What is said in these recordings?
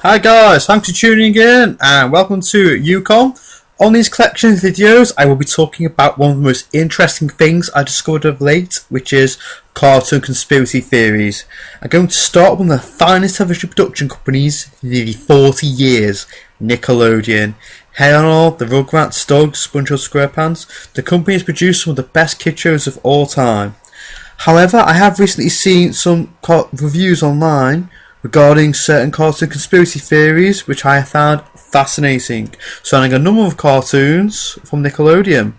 Hi guys, thanks for tuning in and welcome to UCOM. On these collection of videos I will be talking about one of the most interesting things I discovered of late, which is cartoon conspiracy theories. I'm going to start with one of the finest television production companies for nearly 40 years, Nickelodeon. Hey on all, the Rugrats, Dogs, SpongeBob SquarePants. The company has produced some of the best kid shows of all time. However, I have recently seen some reviews online regarding certain cartoon conspiracy theories which I found fascinating, surrounding a number of cartoons from Nickelodeon.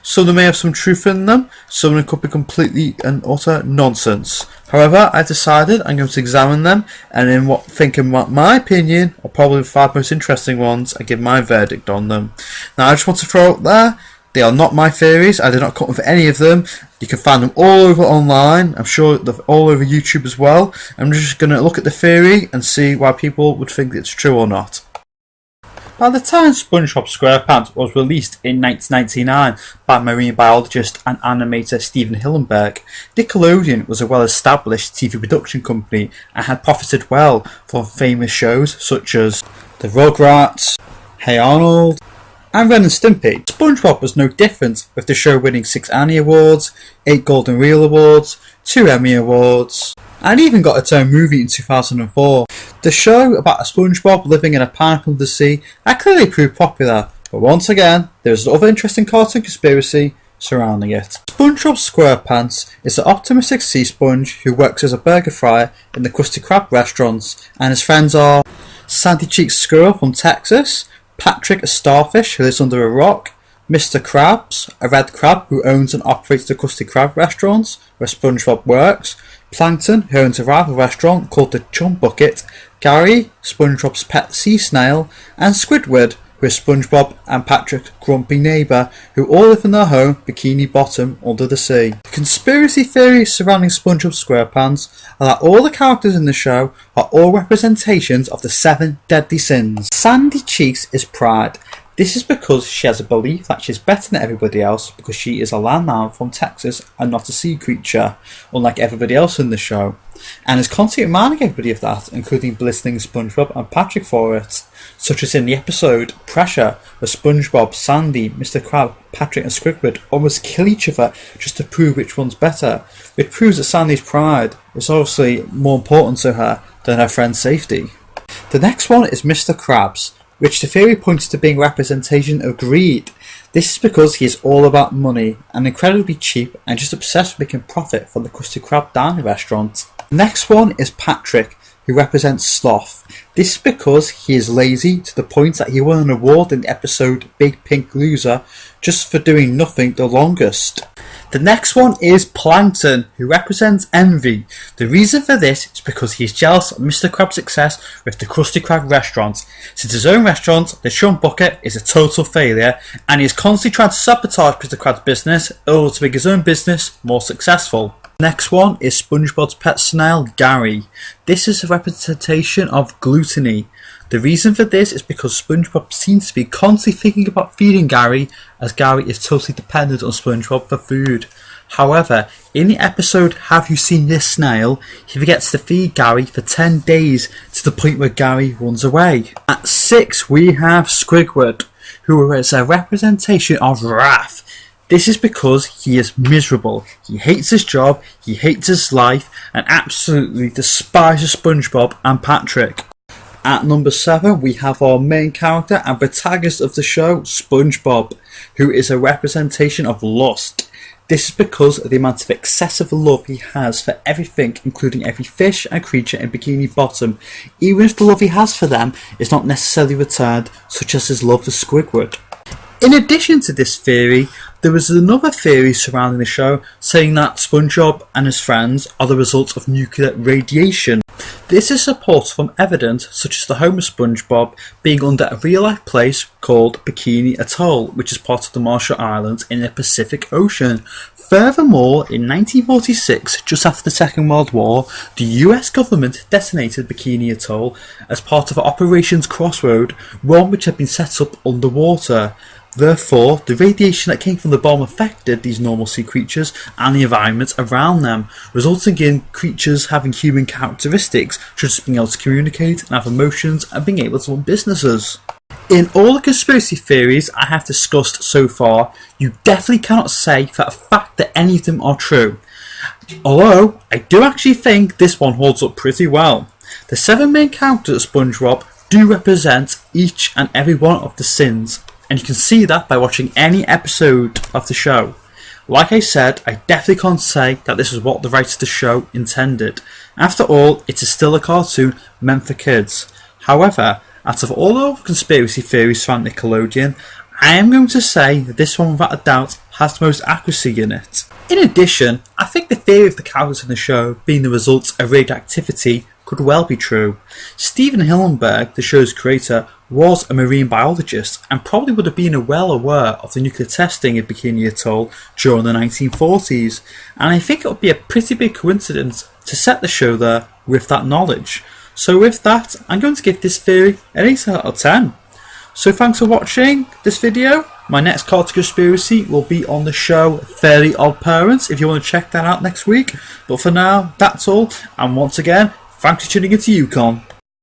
Some of them may have some truth in them, some of them could be completely and utter nonsense. However, I decided I'm going to examine them, and in my opinion are probably the 5 most interesting ones, I give my verdict on them. Now I just want to throw out there, they are not my theories, I did not come up with any of them. You can find them all over online, I'm sure they're all over YouTube as well. I'm just going to look at the theory and see why people would think it's true or not. By the time SpongeBob SquarePants was released in 1999 by marine biologist and animator Steven Hillenburg, Nickelodeon was a well-established TV production company and had profited well from famous shows such as The Rugrats, Hey Arnold, and Ren and Stimpy. SpongeBob was no different, with the show winning 6 Annie Awards, 8 Golden Reel Awards, 2 Emmy Awards, and even got its own movie in 2004. The show about a SpongeBob living in a pineapple under the sea had clearly proved popular, but once again, there is another interesting cartoon conspiracy surrounding it. SpongeBob SquarePants is an optimistic sea sponge who works as a burger fryer in the Krusty Krab restaurants, and his friends are Sandy Cheeks Squirrel from Texas, Patrick, a starfish who lives under a rock, Mr. Krabs, a red crab who owns and operates the Krusty Krab restaurants where SpongeBob works, Plankton, who owns a rival restaurant called the Chum Bucket, Gary, SpongeBob's pet sea snail, and Squidward, who is SpongeBob and Patrick's grumpy neighbour, who all live in their home, Bikini Bottom, under the sea. The conspiracy theories surrounding SpongeBob SquarePants are that all the characters in the show are all representations of the 7 deadly sins. Sandy Cheeks is pride. This is because she has a belief that she's better than everybody else because she is a landman from Texas and not a sea creature, unlike everybody else in the show, and is constantly reminding everybody of that, including blistering SpongeBob and Patrick for it, such as in the episode Pressure, where SpongeBob, Sandy, Mr. Krab, Patrick and Squidward almost kill each other just to prove which one's better, which proves that Sandy's pride is obviously more important to her than her friend's safety. The next one is Mr. Krabs, which the theory points to being a representation of greed. This is because he is all about money and incredibly cheap and just obsessed with making profit from the Krusty Krab dining restaurant. The next one is Patrick, who represents sloth. This is because he is lazy to the point that he won an award in the episode Big Pink Loser just for doing nothing the longest. The next one is Plankton, who represents envy. The reason for this is because he is jealous of Mr. Krab's success with the Krusty Krab restaurant, since his own restaurant, the Chum Bucket, is a total failure, and he is constantly trying to sabotage Mr. Krab's business in order to make his own business more successful. Next one is SpongeBob's pet snail, Gary. This is a representation of gluttony. The reason for this is because SpongeBob seems to be constantly thinking about feeding Gary, as Gary is totally dependent on SpongeBob for food. However, in the episode Have You Seen This Snail, he forgets to feed Gary for 10 days to the point where Gary runs away. At 6 we have Squidward, who is a representation of wrath. This is because he is miserable, he hates his job, he hates his life, and absolutely despises SpongeBob and Patrick. At number 7 we have our main character and protagonist of the show, SpongeBob, who is a representation of lust. This is because of the amount of excessive love he has for everything, including every fish and creature in Bikini Bottom, even if the love he has for them is not necessarily returned, such as his love for Squidward. In addition to this theory, there was another theory surrounding the show saying that SpongeBob and his friends are the result of nuclear radiation. This is supported from evidence such as the home of SpongeBob being under a real-life place called Bikini Atoll, which is part of the Marshall Islands in the Pacific Ocean. Furthermore, in 1946, just after the Second World War, the US government detonated Bikini Atoll as part of Operations Crossroad, one which had been set up underwater. Therefore, the radiation that came from the bomb affected these normal sea creatures and the environment around them, resulting in creatures having human characteristics, such as being able to communicate and have emotions and being able to run businesses. In all the conspiracy theories I have discussed so far, you definitely cannot say for a fact that any of them are true. Although, I do actually think this one holds up pretty well. The 7 main characters of Spongebob do represent each and every one of the sins, and you can see that by watching any episode of the show. Like I said, I definitely can't say that this is what the writers of the show intended. After all, it is still a cartoon meant for kids. However, out of all the conspiracy theories from Nickelodeon, I am going to say that this one without a doubt has the most accuracy in it. In addition, I think the theory of the characters in the show being the result of radioactivity could well be true. Steven Hillenberg, the show's creator, was a marine biologist and probably would have been well aware of the nuclear testing in Bikini Atoll during the 1940s, and I think it would be a pretty big coincidence to set the show there with that knowledge. So with that, I'm going to give this theory an 8 out of 10. So thanks for watching this video. My next cartoon conspiracy will be on the show Fairly Odd Parents if you want to check that out next week. But for now, that's all, and once again, thanks for tuning into UConn.